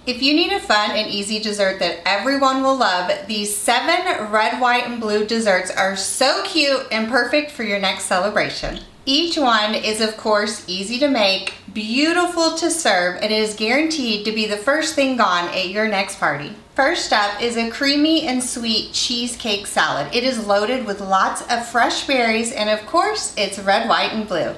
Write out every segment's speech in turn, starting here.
If you need a fun and easy dessert that everyone will love, these 7 red, white, and blue desserts are so cute and perfect for your next celebration. Each one is, of course, easy to make, beautiful to serve, and it is guaranteed to be the first thing gone at your next party. First up is a creamy and sweet cheesecake salad. It is loaded with lots of fresh berries, and of course, it's red, white, and blue.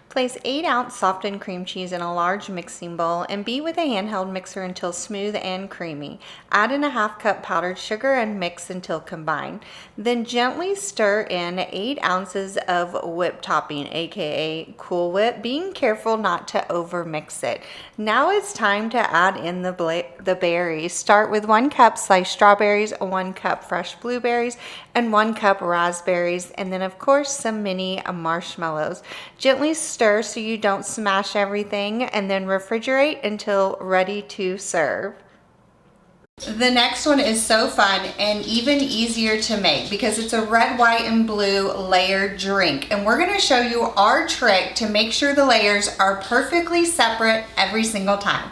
Place 8-ounce softened cream cheese in a large mixing bowl and beat with a handheld mixer until smooth and creamy. Add in a 1/2 cup powdered sugar and mix until combined. Then gently stir in 8 ounces of whipped topping, aka Cool Whip, being careful not to overmix it. Now it's time to add in the berries. Start with 1 cup sliced strawberries, 1 cup fresh blueberries, and 1 cup raspberries, and then of course some mini marshmallows. Gently stir so you don't smash everything, and then refrigerate until ready to serve. The next one is so fun and even easier to make because it's a red, white, and blue layered drink. And we're gonna show you our trick to make sure the layers are perfectly separate every single time.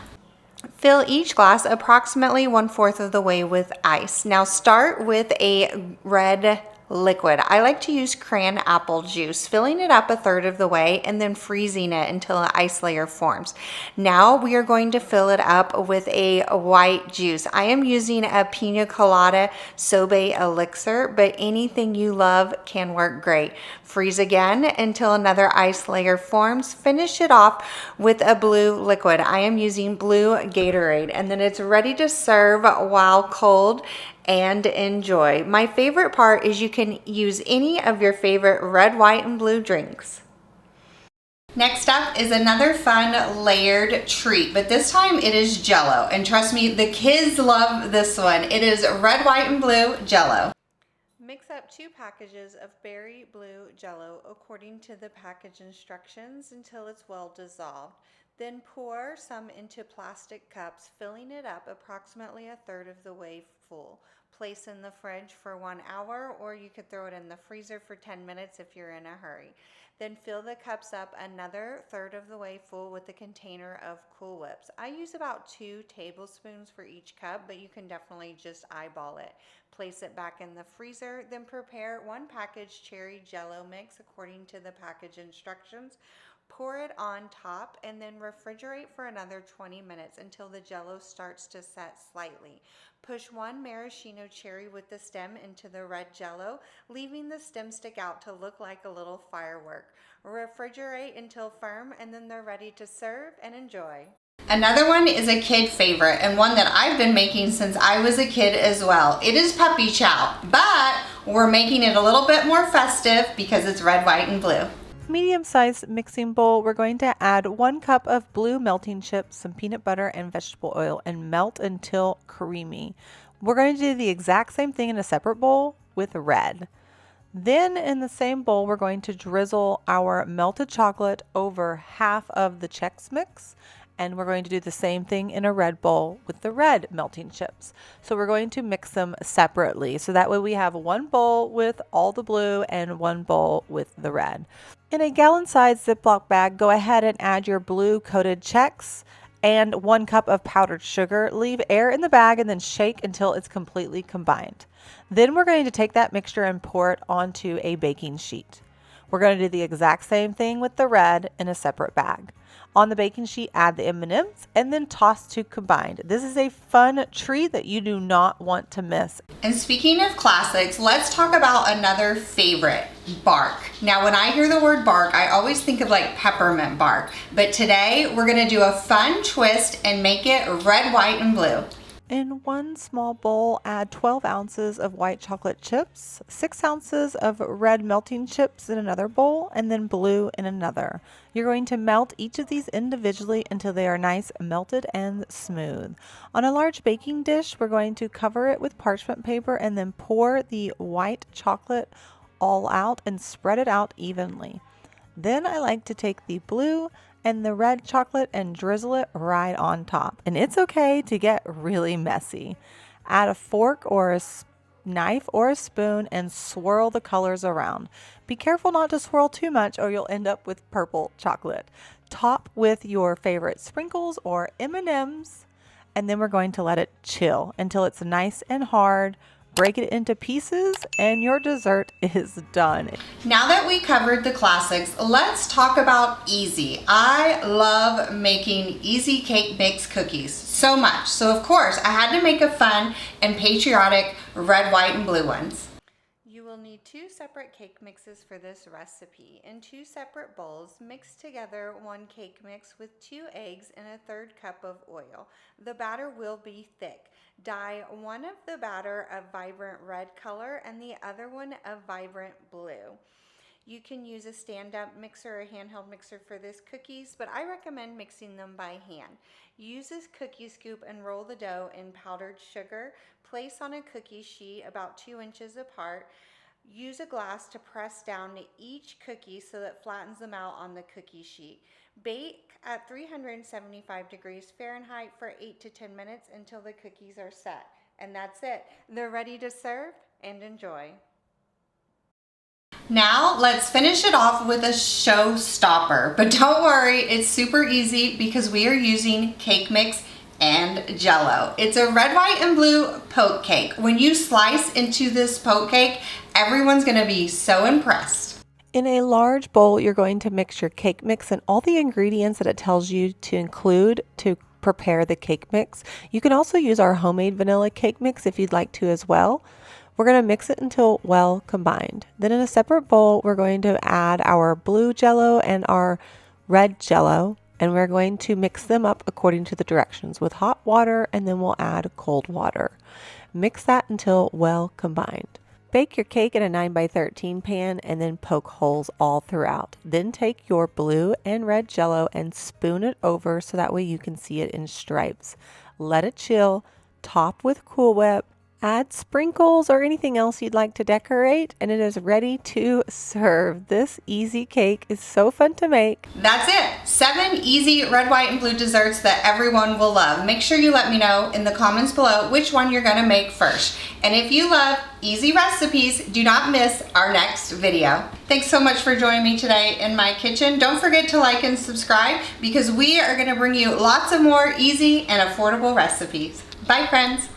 Fill each glass approximately 1/4 of the way with ice. Now start with a red liquid. I like to use cran apple juice, filling it up 1/3 of the way and then freezing it until an ice layer forms. Now we are going to fill it up with a white juice. I am using a pina colada sorbet elixir, but anything you love can work great. Freeze again until another ice layer forms. Finish it off with a blue liquid. I am using blue Gatorade, and then it's ready to serve while cold and enjoy. My favorite part is you can use any of your favorite red, white, and blue drinks. Next up is another fun layered treat, but this time it is Jell-O, and trust me, the kids love this one. It is red, white, and blue Jell-O. Mix up 2 packages of berry blue Jell-O according to the package instructions until it's well dissolved. Then pour some into plastic cups, filling it up approximately 1/3 of the way full. Place in the fridge for 1 hour, or you could throw it in the freezer for 10 minutes if you're in a hurry. Then fill the cups up another 1/3 of the way full with a container of Cool Whips. I use about 2 tablespoons for each cup, but you can definitely just eyeball it. Place it back in the freezer, then prepare 1 package cherry Jell-O mix according to the package instructions. Pour it on top and then refrigerate for another 20 minutes until the Jell-O starts to set slightly. Push 1 maraschino cherry with the stem into the red Jell-O, leaving the stem stick out to look like a little firework. Refrigerate until firm, and then they're ready to serve and enjoy. Another one is a kid favorite, and one that I've been making since I was a kid as well. It is puppy chow, but we're making it a little bit more festive because it's red, white, and blue. Medium-sized mixing bowl, we're going to add 1 cup of blue melting chips, some peanut butter, and vegetable oil, and melt until creamy. We're going to do the exact same thing in a separate bowl with red. Then in the same bowl, we're going to drizzle our melted chocolate over half of the Chex Mix, and we're going to do the same thing in a red bowl with the red melting chips. So we're going to mix them separately, so that way we have 1 bowl with all the blue and 1 bowl with the red. In a gallon-sized Ziploc bag, go ahead and add your blue coated Chex and 1 cup of powdered sugar. Leave air in the bag and then shake until it's completely combined. Then we're going to take that mixture and pour it onto a baking sheet. We're going to do the exact same thing with the red in a separate bag. On the baking sheet, add the M&Ms and then toss to combined. This is a fun treat that you do not want to miss. And speaking of classics, let's talk about another favorite, bark. Now, when I hear the word bark, I always think of like peppermint bark. But today, we're gonna do a fun twist and make it red, white, and blue. In 1 small bowl, add 12 ounces of white chocolate chips, 6 ounces of red melting chips in another bowl, and then blue in another. You're going to melt each of these individually until they are nice, melted, and smooth. On a large baking dish, we're going to cover it with parchment paper and then pour the white chocolate all out and spread it out evenly. Then I like to take the blue and the red chocolate and drizzle it right on top. And it's okay to get really messy. Add a fork or a knife or a spoon and swirl the colors around. Be careful not to swirl too much or you'll end up with purple chocolate. Top with your favorite sprinkles or M&Ms and then we're going to let it chill until it's nice and hard. Break it into pieces and your dessert is done. Now that we covered the classics, let's talk about easy. I love making easy cake mix cookies so much. So of course I had to make a fun and patriotic red, white, and blue ones. You will need 2 separate cake mixes for this recipe. In 2 separate bowls, mix together 1 cake mix with 2 eggs and a 1/3 cup of oil. The batter will be thick. Dye one of the batter a vibrant red color and the other one a vibrant blue. You can use a stand-up mixer or a handheld mixer for this cookies, but I recommend mixing them by hand. Use this cookie scoop and roll the dough in powdered sugar. Place on a cookie sheet about 2 inches apart. Use a glass to press down each cookie so that it flattens them out on the cookie sheet. Bake at 375 degrees Fahrenheit for 8 to 10 minutes until the cookies are set. And that's it. They're ready to serve and enjoy. Now let's finish it off with a showstopper. But don't worry, it's super easy because we are using cake mix and Jell-O. It's a red, white, and blue poke cake. When you slice into this poke cake, everyone's gonna be so impressed. In a large bowl, you're going to mix your cake mix and all the ingredients that it tells you to include to prepare the cake mix. You can also use our homemade vanilla cake mix if you'd like to as well. We're going to mix it until well combined. Then in a separate bowl, we're going to add our blue Jell-O and our red Jell-O, and we're going to mix them up according to the directions with hot water, and then we'll add cold water. Mix that until well combined. Bake your cake in a 9x13 pan and then poke holes all throughout. Then take your blue and red Jell-O and spoon it over so that way you can see it in stripes. Let it chill, top with Cool Whip, add sprinkles or anything else you'd like to decorate, and it is ready to serve. This easy cake is so fun to make. That's it. 7 easy red, white, and blue desserts that everyone will love. Make sure you let me know in the comments below which one you're gonna make first. And if you love easy recipes, do not miss our next video. Thanks so much for joining me today in my kitchen. Don't forget to like and subscribe because we are gonna bring you lots of more easy and affordable recipes. Bye, friends.